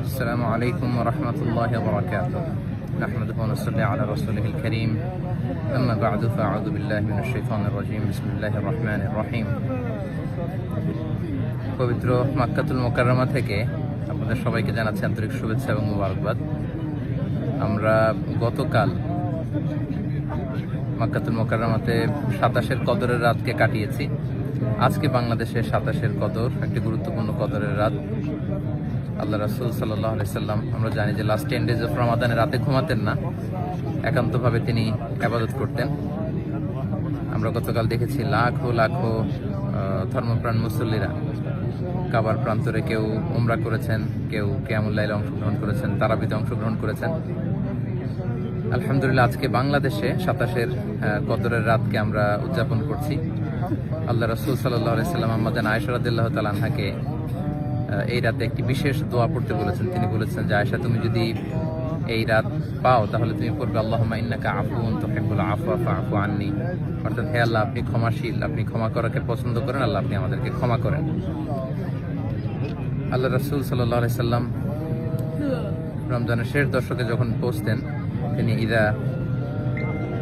السلام عليكم ورحمة الله وبركاته. نحمده ونصلي على رسوله الكريم. أما بعد فأعوذ بالله من الشيطان الرجيم. بسم الله الرحمن الرحيم. পবিত্র মক্কাতুল মুকাররমা থেকে আপনাদের সবাইকে জানাচ্ছি আন্তরিক শুভেচ্ছা এবং মোবারকবাদ। আমরা গতকাল মক্কাতুল মুকাররমাতে 27-এর কদরের রাতকে কাটিয়েছি। আজকে বাংলাদেশে 27-এর কদর, একটি গুরুত্বপূর্ণ কদরের রাত। আল্লাহ রাসূল সাল্লাল্লাহু আলাইহি সাল্লাম, আমরা জানি যে লাস্ট 10 ডেজ অফ রমাদানে রাতে ঘুমাতেন না, একান্তভাবে তিনি ইবাদত করতেন। আমরা গতকাল দেখেছি লাখো লাখো ধর্মপ্রাণ মুসল্লিরা কাবার প্রান্তরে কেউ উমরা করেছেন, কেউ কিয়ামুল লাইলে অংশগ্রহণ করেছেন, তারাবিতে অংশগ্রহণ করেছেন। আলহামদুলিল্লাহ, আজকে বাংলাদেশে 27-এর কদরের রাতকে আমরা উদযাপন করছি। আল্লাহ রাসূল সাল্লাল্লাহু আলাইহি সাল্লাম আম্মা জান আয়েশা রাদিয়াল্লাহু তাআলা আনহাকে এই রাতে একটি বিশেষ দোয়া পড়তে বলেছেন। তিনি বলেছেন যে, আয়েশা, তুমি যদি এই রাত পাও তাহলে তুমি পড়বে আল্লাহুম্মা ইন্নাকা আফুউন তুহিব্বুল আফওয়া ফাআফু আন্নী। অর্থাৎ, হে আল্লাহ, আপনি ক্ষমাশীল, আপনি ক্ষমা করাকে পছন্দ করেন, আল্লাহ আপনি আমাদেরকে ক্ষমা করেন। আল্লাহ রাসূল সাল্লাল্লাহু আলাইহি সাল্লাম রমজানের শেষ দশকে যখন পৌঁছতেন, তিনি ইদা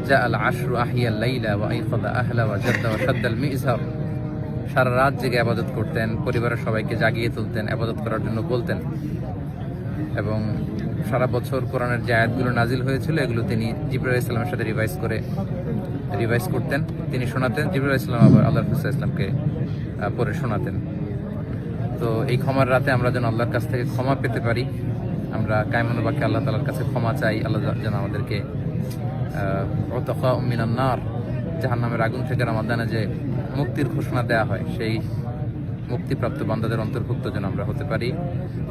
জাআল আশরু আহিয়াল লাইলা ওয়া আইকাযা আহলা ওয়া জাদ্দা ওয়া শাদ্দাল মিযহার, সারা রাত জেগে ইবাদত করতেন, পরিবারের সবাইকে জাগিয়ে তুলতেন, ইবাদত করার জন্য বলতেন। এবং সারা বছর কোরআনের যে আয়াতগুলো নাজিল হয়েছিল এগুলো তিনি জিবরাইল আলাইহিস সালামের সাথে রিভাইজ করতেন, তিনি শোনাতেন। জিবরাইল আলাইহিস সালাম আবার আল্লাহর রাসূল ইসলামকে পড়ে শোনাতেন। তো এই ক্ষমার রাতে আমরা যেন আল্লাহর কাছ থেকে ক্ষমা পেতে পারি, আমরা কায়মানুবাক্যে আল্লাহ তাআলার কাছে ক্ষমা চাই। আল্লাহ যেন আমাদেরকে উতাকা মিনান নার, জাহান্নামের আগুন থেকে রমাদানে যে মুক্তির ঘোষণা দেওয়া হয়, সেই মুক্তিপ্রাপ্ত বান্দাদের অন্তর্ভুক্ত যেন আমরা হতে পারি।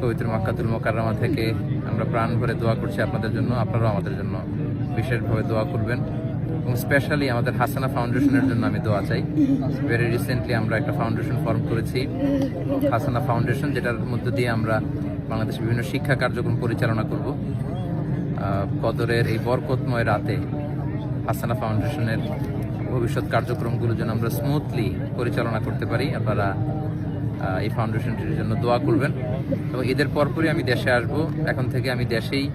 পবিত্র মক্কাতুল মুকাররমা থেকে আমরা প্রাণ ভরে দোয়া করছি আপনাদের জন্য, আপনারাও আমাদের জন্য বিশেষভাবে দোয়া করবেন। এবং স্পেশালি আমাদের হাসানা ফাউন্ডেশনের জন্য আমি দোয়া চাই। ভেরি রিসেন্টলি আমরা একটা ফাউন্ডেশন ফর্ম করেছি, হাসানা ফাউন্ডেশন, যেটার মধ্য দিয়ে আমরা বাংলাদেশের বিভিন্ন শিক্ষা কার্যক্রম পরিচালনা করব। কদরের এই বরকতময় রাতে হাসানা ফাউন্ডেশনের ভবিষ্যৎ কার্যক্রমগুলো যেন আমরা স্মুথলি পরিচালনা করতে পারি। আপনারা এই ফাউন্ডেশনটির জন্য দোয়া করবেন। এবং ঈদের পরপরই আমি দেশে আসব। এখন থেকে আমি দেশেই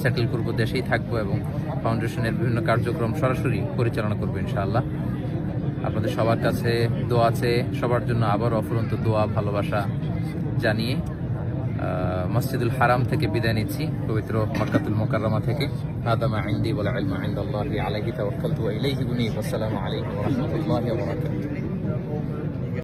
সেটেল করব, দেশেই থাকবো এবং ফাউন্ডেশনের বিভিন্ন কার্যক্রম সরাসরি পরিচালনা করবো ইনশাআল্লাহ। আপনাদের সবার কাছে দোয়া আছে, সবার জন্য আবার অফুরন্ত দোয়া ভালোবাসা জানিয়ে মসজিদুল হারাম থেকে বিদায় নিচ্ছি, পবিত্র মক্কাতুল মুকাররমা থেকে। হাদা মা ইনদি ওয়াল ইলমু ইনদাল্লাহি আলাইহি তাওয়াক্কালতু ওয়া ইলাইহি উনীব। আসসালামু আলাইকুম ওয়া রাহমাতুল্লাহি ওয়া বারাকাতুহু।